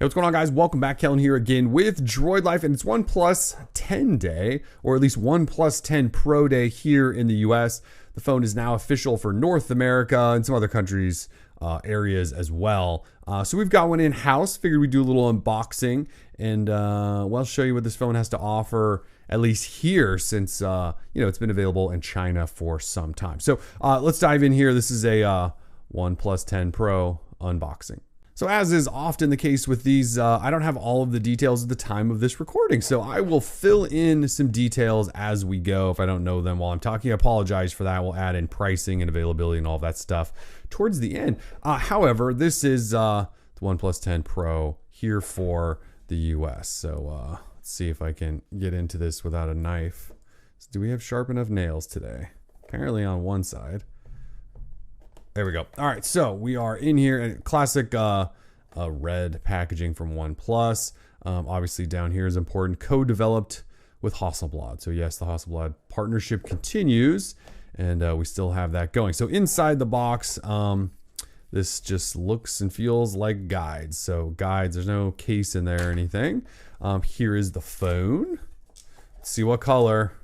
Hey, what's going on, guys? Welcome back. Kellen here again with Droid Life, and it's OnePlus 10 day, or at least OnePlus 10 Pro day here in the US. The phone is now official for North America and some other countries, areas as well. So we've got one in-house. Figured we'd do a little unboxing and well, show you what this phone has to offer, at least here, since it's been available in China for some time. So let's dive in here. This is a OnePlus 10 Pro unboxing. So as is often the case with these, I don't have all of the details at the time of this recording. So I will fill in some details as we go. If I don't know them while I'm talking, I apologize for that. We'll add in pricing and availability and all that stuff towards the end. However, this is the OnePlus 10 Pro here for the US. So let's see if I can get into this without a knife. So do we have sharp enough nails today? Apparently on one side. There we go. All right, so we are in here, and classic red packaging from OnePlus. Obviously, down here is important. Co-developed with Hasselblad. So yes, the Hasselblad partnership continues, and we still have that going. So inside the box, this just looks and feels like guides. So guides. There's no case in there or anything. Here is the phone. Let's see what color.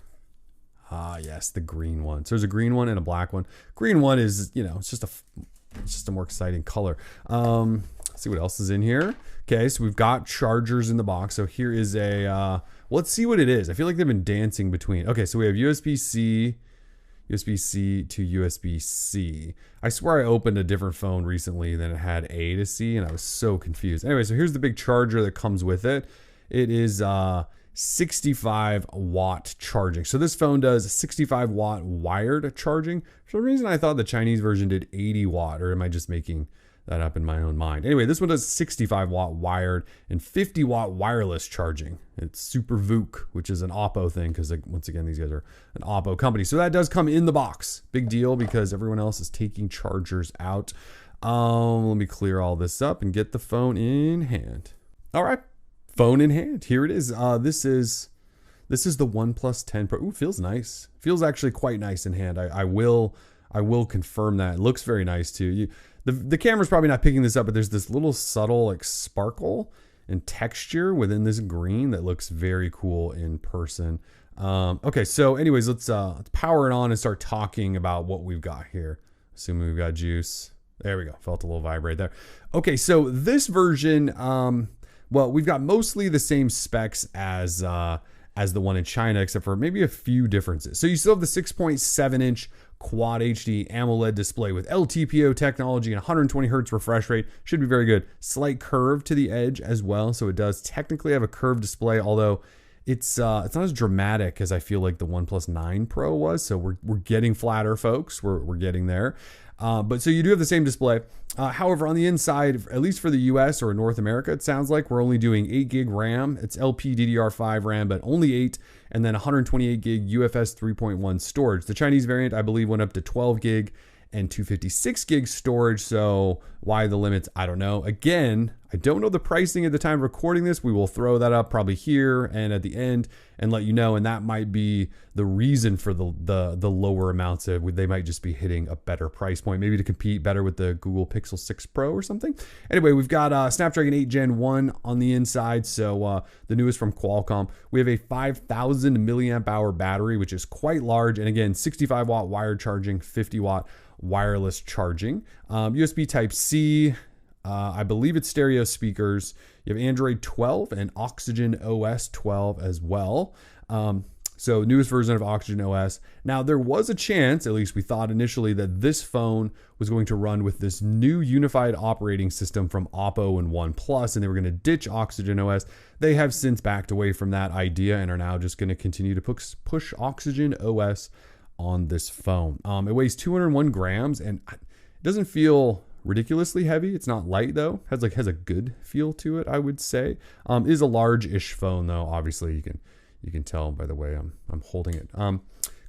Yes, the green one. So there's a green one and a black one. Green one is, it's just a more exciting color. Let's see what else is in here. Okay, so we've got chargers in the box. So here is a, let's see what it is. I feel like they've been dancing between. Okay, so we have USB-C to USB-C. I swear I opened a different phone recently than it had A to C, and I was so confused. Anyway, so here's the big charger that comes with it. It is 65 watt charging. So this phone does 65 watt wired charging. For some reason I thought the Chinese version did 80 watt, or am I just making that up in my own mind? Anyway, this one does 65 watt wired and 50 watt wireless charging. It's Super VOOC, which is an Oppo thing, because once again, these guys are an Oppo company. So that does come in the box. Big deal, because everyone else is taking chargers out. Let me clear all this up and get the phone in hand. All right. Phone in hand. Here it is. This is the OnePlus 10 Pro. Ooh, feels nice. Feels actually quite nice in hand. I will confirm that. It looks very nice too. The camera's probably not picking this up, but there's this little subtle like sparkle and texture within this green that looks very cool in person. Okay, so anyways, let's power it on and start talking about what we've got here. Assuming we've got juice. There we go. Felt a little vibrate there. Okay, so this version, well, we've got mostly the same specs as the one in China, except for maybe a few differences. So you still have the 6.7 inch Quad HD AMOLED display with LTPO technology and 120 hertz refresh rate. Should be very good. Slight curve to the edge as well, so it does technically have a curved display, although it's not as dramatic as I feel like the OnePlus 9 Pro was. So we're getting flatter, folks. We're getting there. But so you do have the same display. However, on the inside, at least for the US or North America, it sounds like we're only doing 8 gig RAM. It's LPDDR5 RAM, but only 8, and then 128 gig UFS 3.1 storage. The Chinese variant, I believe, went up to 12 gig and 256 gig storage. So why the limits? I don't know. Again, I don't know the pricing at the time of recording this. We will throw that up probably here and at the end and let you know. And that might be the reason for the lower amounts. They might just be hitting a better price point, maybe to compete better with the Google Pixel 6 Pro or something. Anyway, we've got Snapdragon 8 Gen 1 on the inside. So the newest from Qualcomm. We have a 5,000 milliamp hour battery, which is quite large. And again, 65 watt wired charging, 50 watt wireless charging. USB Type-C. I believe it's stereo speakers. You have Android 12 and Oxygen OS 12 as well. So newest version of Oxygen OS. Now there was a chance, at least we thought initially, that this phone was going to run with this new unified operating system from Oppo and OnePlus, and they were going to ditch Oxygen OS. They have since backed away from that idea and are now just going to continue to push Oxygen OS on this phone. It weighs 201 grams and it doesn't feel ridiculously heavy. It's not light though. Has a good feel to it, I would say. Is a large-ish phone though. Obviously, you can tell by the way I'm holding it.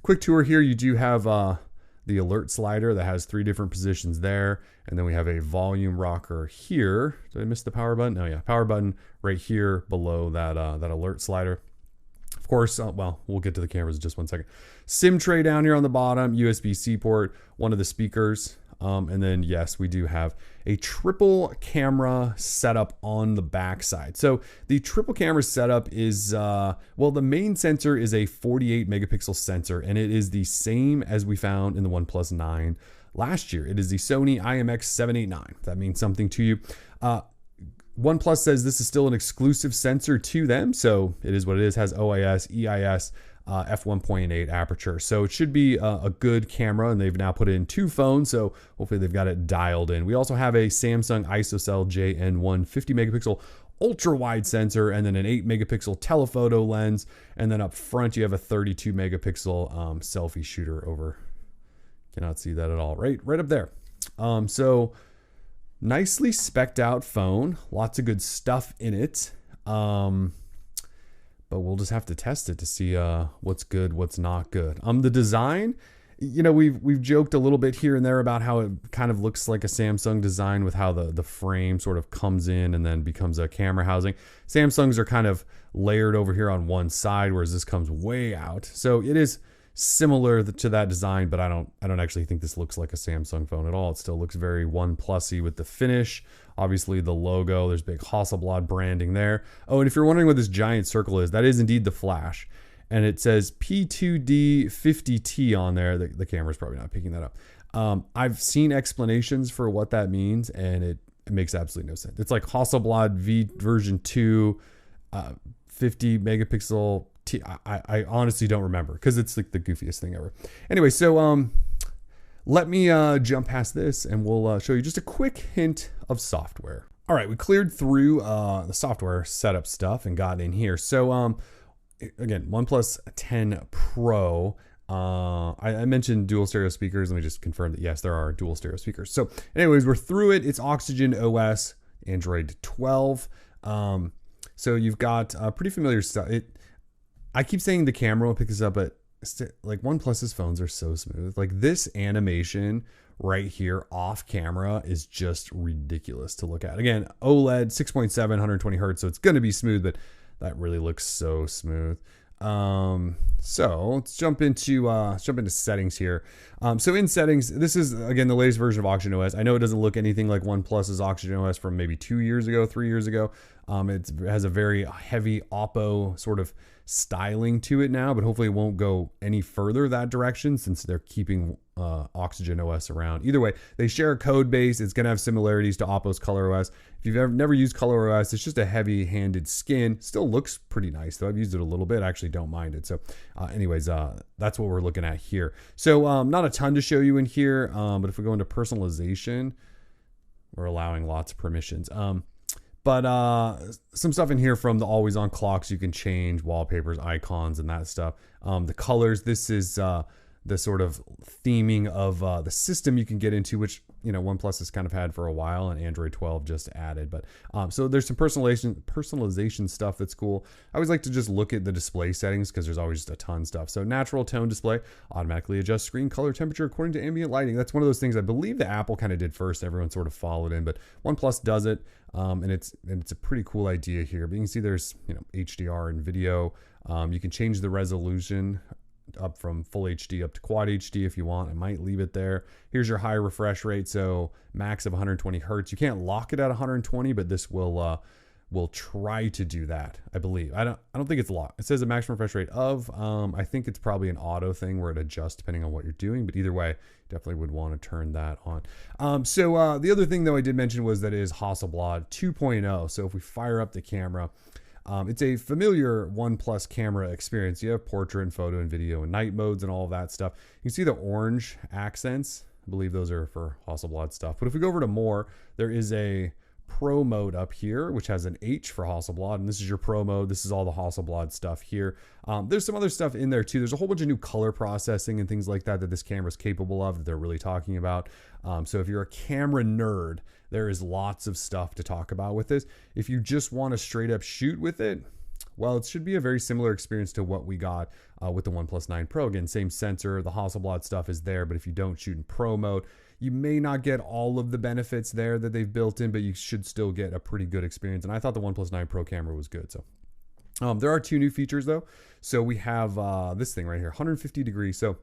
Quick tour here. You do have the alert slider that has 3 different positions there, and then we have a volume rocker here. Did I miss the power button? Oh yeah, power button right here below that alert slider. Of course, well, we'll get to the cameras in just one second. SIM tray down here on the bottom, USB-C port, one of the speakers. And then yes, we do have a triple camera setup on the backside. So the triple camera setup is, well, the main sensor is a 48 megapixel sensor, and it is the same as we found in the OnePlus 9 last year. It is the Sony IMX789. If that means something to you. OnePlus says this is still an exclusive sensor to them, so it is what it is. Has OIS, EIS, f1.8 aperture, so it should be a good camera, and they've now put it in 2 phones, so hopefully they've got it dialed in. We also have a Samsung ISOCELL JN1 50 megapixel ultra wide sensor, and then an 8 megapixel telephoto lens, and then up front you have a 32 megapixel selfie shooter over. Cannot see that at all. Right up there. So nicely specced out phone, lots of good stuff in it. But we'll just have to test it to see what's good, what's not good. The design, you know, we've joked a little bit here and there about how it kind of looks like a Samsung design with how the frame sort of comes in and then becomes a camera housing. Samsungs are kind of layered over here on one side, whereas this comes way out. So it is similar to that design, but I don't actually think this looks like a Samsung phone at all. It still looks very OnePlusy with the finish. Obviously the logo, there's big Hasselblad branding there. Oh, and if you're wondering what this giant circle is, that is indeed the flash. And it says P2D50T on there. The camera's probably not picking that up. I've seen explanations for what that means, and it makes absolutely no sense. It's like Hasselblad V version 2, 50 megapixel. I honestly don't remember because it's like the goofiest thing ever. Anyway, so let me jump past this and we'll show you just a quick hint of software. All right, we cleared through the software setup stuff and got in here. So again, OnePlus 10 Pro. I mentioned dual stereo speakers. Let me just confirm that yes, there are dual stereo speakers. So anyways, we're through it. It's Oxygen OS, Android 12. So you've got pretty familiar stuff. I keep saying the camera will pick this up, but like OnePlus's phones are so smooth. Like this animation right here off camera is just ridiculous to look at. Again, OLED 6.7, 120 hertz, so it's going to be smooth, but that really looks so smooth. So let's jump into settings here. So in settings, this is again the latest version of Oxygen OS. I know it doesn't look anything like OnePlus's Oxygen OS from maybe 2 years ago, 3 years ago. It has a very heavy Oppo sort of styling to it now, but hopefully it won't go any further that direction since they're keeping Oxygen OS around. Either way, they share a code base. It's going to have similarities to Oppo's Color OS. If you've never used Color OS, it's just a heavy-handed skin. Still looks pretty nice, though. I've used it a little bit. I actually don't mind it. So anyways, that's what we're looking at here. So not a ton to show you in here, but if we go into personalization, we're allowing lots of permissions. But some stuff in here from the always on clocks you can change, wallpapers, icons, and that stuff. The colors, this is the sort of theming of the system you can get into, which, you know, OnePlus has kind of had for a while and Android 12 just added. But so there's some personalization stuff that's cool. I always like to just look at the display settings because there's always just a ton of stuff. So natural tone display, automatically adjust screen color temperature according to ambient lighting. That's one of those things I believe the Apple kind of did first. Everyone sort of followed in, but OnePlus does it. And it's a pretty cool idea here. But you can see there's, you know, HDR and video. You can change the resolution up from full HD up to quad HD if you want. I might leave it there. Here's your high refresh rate, so max of 120 hertz. You can't lock it at 120, but this will try to do that, I believe. I don't think it's locked. It says a maximum refresh rate of. I think it's probably an auto thing where it adjusts depending on what you're doing, but either way, definitely would want to turn that on. So the other thing though I did mention was that it is Hasselblad 2.0. So if we fire up the camera, it's a familiar OnePlus camera experience. You have portrait and photo and video and night modes and all of that stuff. You can see the orange accents. I believe those are for Hasselblad stuff. But if we go over to more, there is a Pro mode up here, which has an H for Hasselblad, and this is your Pro mode. This is all the Hasselblad stuff here. There's some other stuff in there too. There's a whole bunch of new color processing and things like that this camera is capable of that they're really talking about. So if you're a camera nerd, there is lots of stuff to talk about with this. If you just want to straight up shoot with it, well, it should be a very similar experience to what we got with the OnePlus 9 Pro. Again, same sensor, the Hasselblad stuff is there, but if you don't shoot in Pro mode, you may not get all of the benefits there that they've built in, but you should still get a pretty good experience. And I thought the OnePlus 9 Pro camera was good. So there are two new features though. So we have this thing right here, 150 degrees. So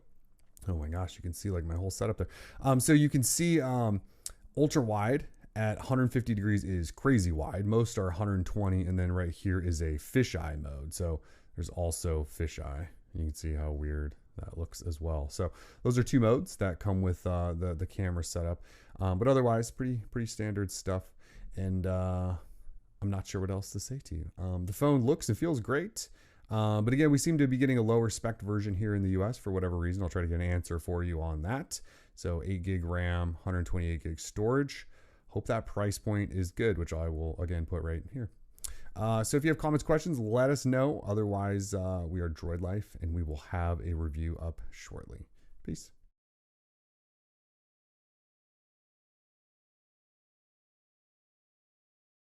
Oh my gosh, you can see like my whole setup there. So you can see ultra wide at 150 degrees is crazy wide. Most are 120, and then right here is a fisheye mode. So there's also fisheye. You can see how weird that looks as well. So those are two modes that come with the camera setup, but otherwise pretty standard stuff. And I'm not sure what else to say to you. The phone looks and feels great. But again, we seem to be getting a lower spec version here in the US for whatever reason. I'll try to get an answer for you on that. So 8 gig RAM, 128 gig storage. Hope that price point is good, which I will again put right here. So if you have comments, questions, let us know. Otherwise, we are Droid Life, and we will have a review up shortly. Peace.